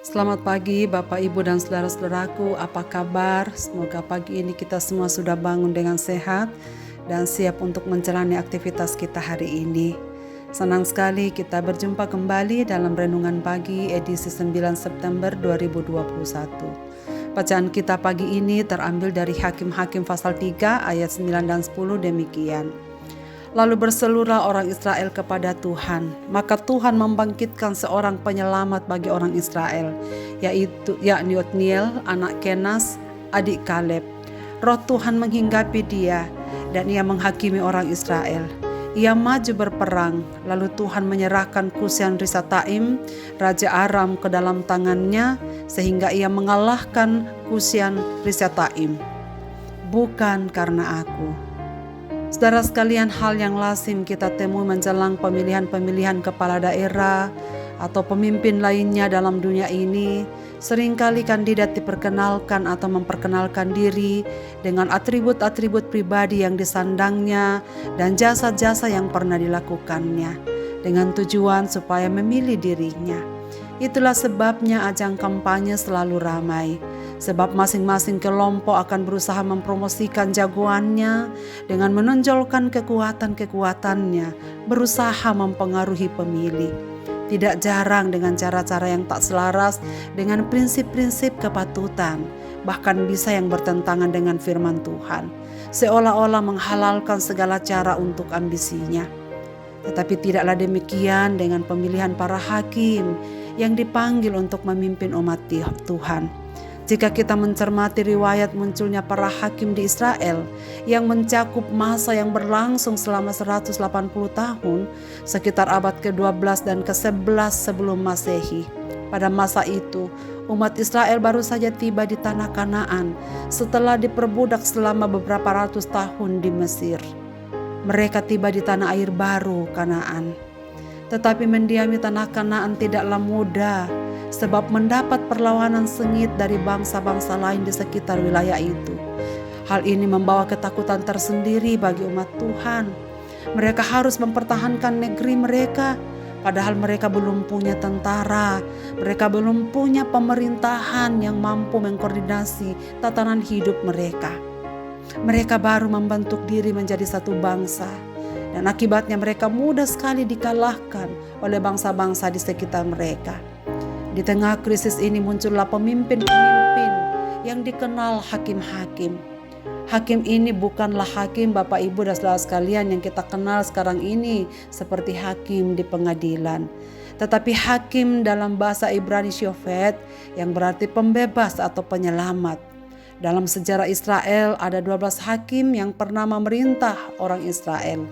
Selamat pagi Bapak, Ibu, dan saudara-saudaraku, apa kabar? Semoga pagi ini kita semua sudah bangun dengan sehat dan siap untuk menjalani aktivitas kita hari ini. Senang sekali kita berjumpa kembali dalam Renungan Pagi edisi 9 September 2021. Bacaan kita pagi ini terambil dari Hakim-Hakim pasal 3 ayat 9 dan 10 demikian. Lalu berseluruhlah orang Israel kepada Tuhan, maka Tuhan membangkitkan seorang penyelamat bagi orang Israel, yakni Otniel, anak Kenas, adik Kaleb. Roh Tuhan menghinggapi dia, dan ia menghakimi orang Israel. Ia maju berperang, lalu Tuhan menyerahkan Kusyan Risataim, Raja Aram, ke dalam tangannya, sehingga ia mengalahkan Kusyan Risataim. Bukan karena aku. Saudara sekalian, hal yang lazim kita temui menjelang pemilihan-pemilihan kepala daerah atau pemimpin lainnya dalam dunia ini, seringkali kandidat diperkenalkan atau memperkenalkan diri dengan atribut-atribut pribadi yang disandangnya dan jasa-jasa yang pernah dilakukannya, dengan tujuan supaya memilih dirinya. Itulah sebabnya ajang kampanye selalu ramai. Sebab masing-masing kelompok akan berusaha mempromosikan jagoannya dengan menonjolkan kekuatan-kekuatannya, berusaha mempengaruhi pemilih. Tidak jarang dengan cara-cara yang tak selaras dengan prinsip-prinsip kepatutan, bahkan bisa yang bertentangan dengan firman Tuhan, seolah-olah menghalalkan segala cara untuk ambisinya. Tetapi tidaklah demikian dengan pemilihan para hakim yang dipanggil untuk memimpin umat Tuhan. Jika kita mencermati riwayat munculnya para hakim di Israel yang mencakup masa yang berlangsung selama 180 tahun, sekitar abad ke-12 dan ke-11 sebelum Masehi. Pada masa itu, umat Israel baru saja tiba di tanah Kanaan setelah diperbudak selama beberapa ratus tahun di Mesir. Mereka tiba di tanah air baru, Kanaan. Tetapi mendiami tanah Kanaan tidaklah mudah, sebab mendapat perlawanan sengit dari bangsa-bangsa lain di sekitar wilayah itu. Hal ini membawa ketakutan tersendiri bagi umat Tuhan. Mereka harus mempertahankan negeri mereka, padahal mereka belum punya tentara, mereka belum punya pemerintahan yang mampu mengkoordinasi tatanan hidup mereka. Mereka baru membentuk diri menjadi satu bangsa, dan akibatnya mereka mudah sekali dikalahkan oleh bangsa-bangsa di sekitar mereka. Di tengah krisis ini muncullah pemimpin-pemimpin yang dikenal hakim-hakim. Hakim ini bukanlah hakim Bapak, Ibu, dan saudara sekalian yang kita kenal sekarang ini seperti hakim di pengadilan. Tetapi hakim dalam bahasa Ibrani shofet yang berarti pembebas atau penyelamat. Dalam sejarah Israel ada 12 hakim yang pernah memerintah orang Israel,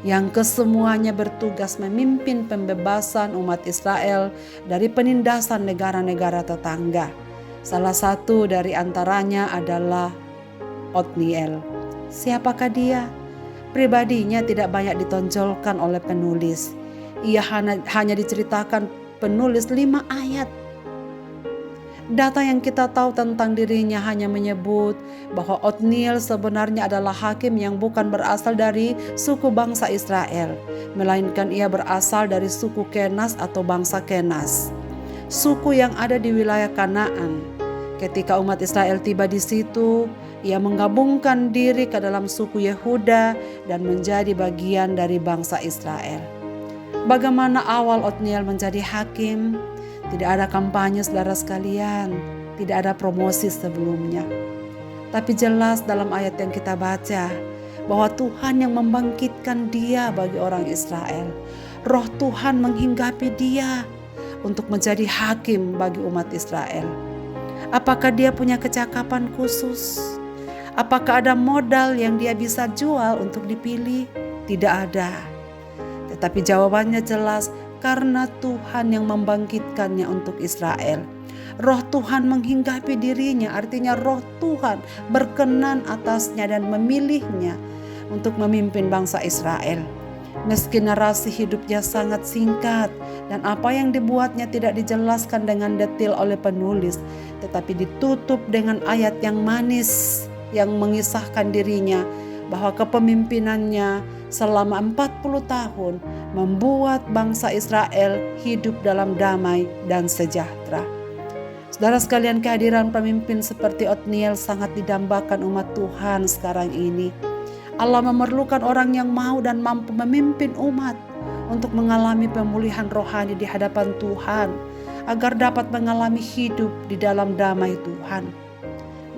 yang kesemuanya bertugas memimpin pembebasan umat Israel dari penindasan negara-negara tetangga. Salah satu dari antaranya adalah Otniel. Siapakah dia? Pribadinya tidak banyak ditonjolkan oleh penulis. Ia hanya diceritakan penulis 5 ayat. Data yang kita tahu tentang dirinya hanya menyebut bahwa Otniel sebenarnya adalah hakim yang bukan berasal dari suku bangsa Israel, melainkan ia berasal dari suku Kenas atau bangsa Kenas, suku yang ada di wilayah Kanaan. Ketika umat Israel tiba di situ, ia menggabungkan diri ke dalam suku Yehuda dan menjadi bagian dari bangsa Israel. Bagaimana awal Otniel menjadi hakim? Tidak ada kampanye, saudara sekalian, tidak ada promosi sebelumnya. Tapi jelas dalam ayat yang kita baca bahwa Tuhan yang membangkitkan dia bagi orang Israel. Roh Tuhan menghinggapi dia untuk menjadi hakim bagi umat Israel. Apakah dia punya kecakapan khusus? Apakah ada modal yang dia bisa jual untuk dipilih? Tidak ada. Tetapi jawabannya jelas, karena Tuhan yang membangkitkannya untuk Israel. Roh Tuhan menghinggapi dirinya, artinya roh Tuhan berkenan atasnya dan memilihnya untuk memimpin bangsa Israel. Meski narasi hidupnya sangat singkat dan apa yang dibuatnya tidak dijelaskan dengan detail oleh penulis, tetapi ditutup dengan ayat yang manis yang mengisahkan dirinya bahwa kepemimpinannya selama 40 tahun membuat bangsa Israel hidup dalam damai dan sejahtera. Saudara sekalian, kehadiran pemimpin seperti Otniel sangat didambakan umat Tuhan sekarang ini. Allah memerlukan orang yang mau dan mampu memimpin umat untuk mengalami pemulihan rohani di hadapan Tuhan, agar dapat mengalami hidup di dalam damai Tuhan.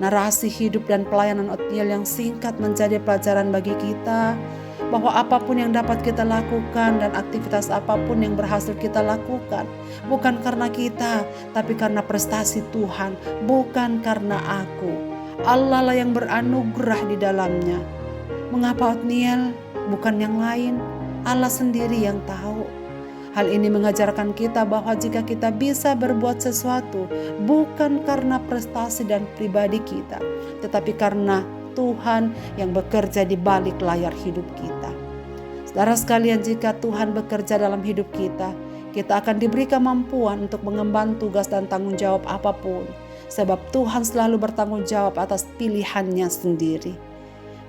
Narasi hidup dan pelayanan Otniel yang singkat menjadi pelajaran bagi kita, bahwa apapun yang dapat kita lakukan dan aktivitas apapun yang berhasil kita lakukan, bukan karena kita, tapi karena prestasi Tuhan, bukan karena aku. Allah lah yang beranugerah di dalamnya. Mengapa Otniel? Bukan yang lain, Allah sendiri yang tahu. Hal ini mengajarkan kita bahwa jika kita bisa berbuat sesuatu, bukan karena prestasi dan pribadi kita, tetapi karena Tuhan yang bekerja di balik layar hidup kita. Saudara sekalian, jika Tuhan bekerja dalam hidup kita, kita akan diberi kemampuan untuk mengemban tugas dan tanggung jawab apapun, sebab Tuhan selalu bertanggung jawab atas pilihannya sendiri.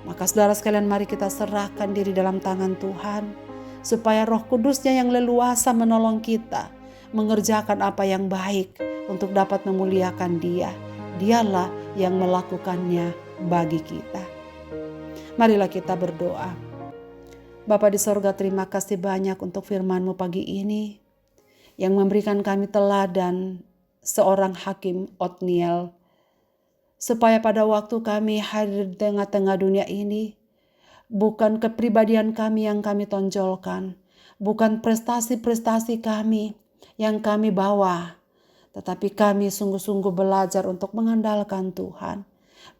Maka saudara sekalian, mari kita serahkan diri dalam tangan Tuhan, supaya Roh Kudus-Nya yang leluasa menolong kita mengerjakan apa yang baik untuk dapat memuliakan Dia. Dialah yang melakukannya bagi kita. Marilah kita berdoa. Bapa di sorga, terima kasih banyak untuk firman-Mu pagi ini yang memberikan kami teladan seorang hakim Otniel, supaya pada waktu kami hadir di tengah-tengah dunia ini, bukan kepribadian kami yang kami tonjolkan, bukan prestasi-prestasi kami yang kami bawa, tetapi kami sungguh-sungguh belajar untuk mengandalkan Tuhan.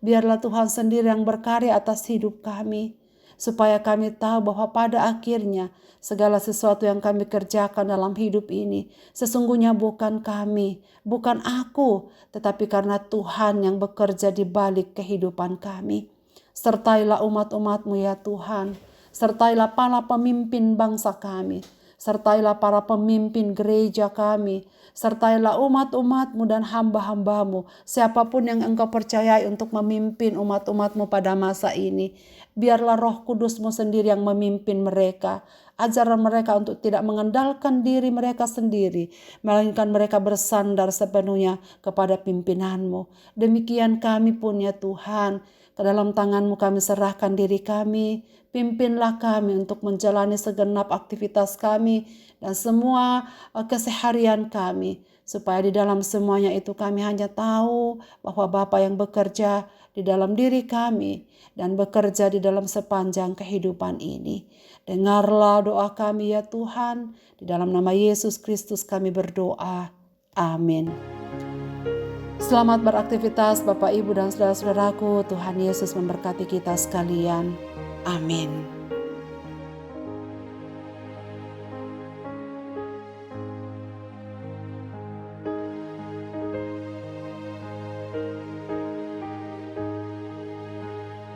Biarlah Tuhan sendiri yang berkarya atas hidup kami, supaya kami tahu bahwa pada akhirnya segala sesuatu yang kami kerjakan dalam hidup ini sesungguhnya bukan kami, bukan aku, tetapi karena Tuhan yang bekerja di balik kehidupan kami. Sertailah umat-umat-Mu ya Tuhan, sertailah para pemimpin bangsa kami, sertailah para pemimpin gereja kami, sertailah umat-umat-Mu dan hamba-hamba-Mu, siapapun yang Engkau percayai untuk memimpin umat-umat-Mu pada masa ini. Biarlah Roh Kudus-Mu sendiri yang memimpin mereka. Ajarlah mereka untuk tidak mengandalkan diri mereka sendiri, melainkan mereka bersandar sepenuhnya kepada pimpinan-Mu. Demikian kami pun ya Tuhan, ke dalam tangan-Mu kami serahkan diri kami. Pimpinlah kami untuk menjalani segenap aktivitas kami dan semua keseharian kami, supaya di dalam semuanya itu kami hanya tahu bahwa Bapa yang bekerja di dalam diri kami dan bekerja di dalam sepanjang kehidupan ini. Dengarlah doa kami ya Tuhan, di dalam nama Yesus Kristus kami berdoa. Amin. Selamat beraktivitas Bapak, Ibu, dan saudara-saudaraku. Tuhan Yesus memberkati kita sekalian. Amin.